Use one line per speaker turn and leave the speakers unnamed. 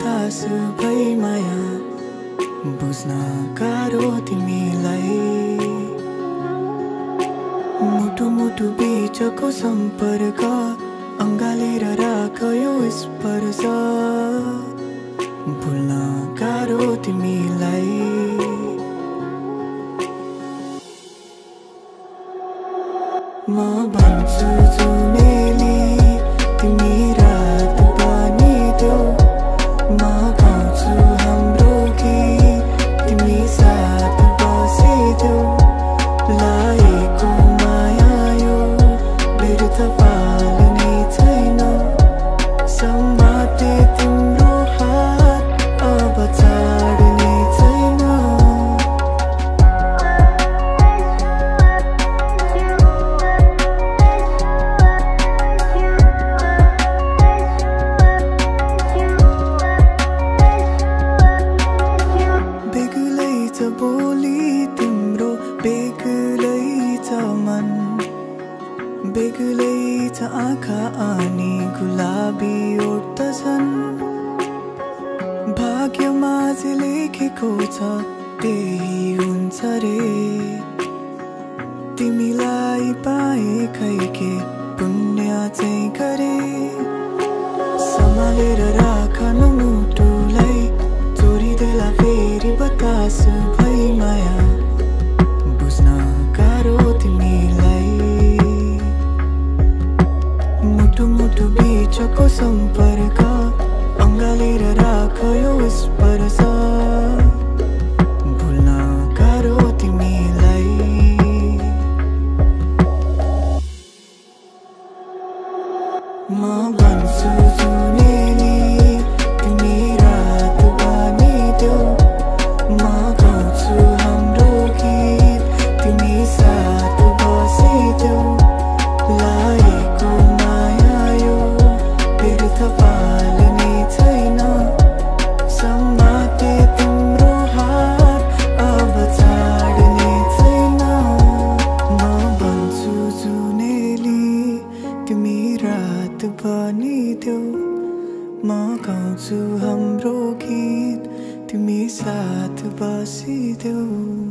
बतासु भई माया बुझ्न गाह्रो तिमीलाई। मुटु मुटु बीचको सम्पर्क अँगालेर राख यो स्पर्श भुल्न गाह्रो तिमीलाई। म भन्छु जुनेली तिमी रात बनिदेऊ। म गाउँछु हाम्रो गीत तिमी साथ बसिदेऊ। लागेको माया यो व्यर्थ पाल्ने छैन। समाते तिम्रो हात अब छाड्ने छैन। बेग्लै छ बोली तिम्रो बेग्लै छ मन। बेग्लै छ आँखा अनि गुलाबी ओठ त छन्। भाग्यमा जे लेखेको छ त्यही हुन्छ रे। तिमीलाई पाए खै के पुण्य चाहिँ गरे। सम्हालेर राख न मुटुलाई चोरिदेला फेरि बतासु भई माया बुझ्न गाह्रो तिमीलाई। मुटु मुटु बीचको सम्पर्क अँगालेर राख यो स्पर्श भुल्न गाह्रो तिमीलाई। म भन्छु जुनेली तिमी रात बनिदेऊ। म गाउँछु हाम्रो गीत तिमी साथ बसिदेऊ। लागेको माया यो व्यर्थ पाल्ने छैन। समाते तिम्रो हात अब छाड्ने छैन। म भन्छु जुनेली तिमी रात बनिदेऊ। म गाउँछु हाम्रो गीत तिमी साथ बसिदेऊ।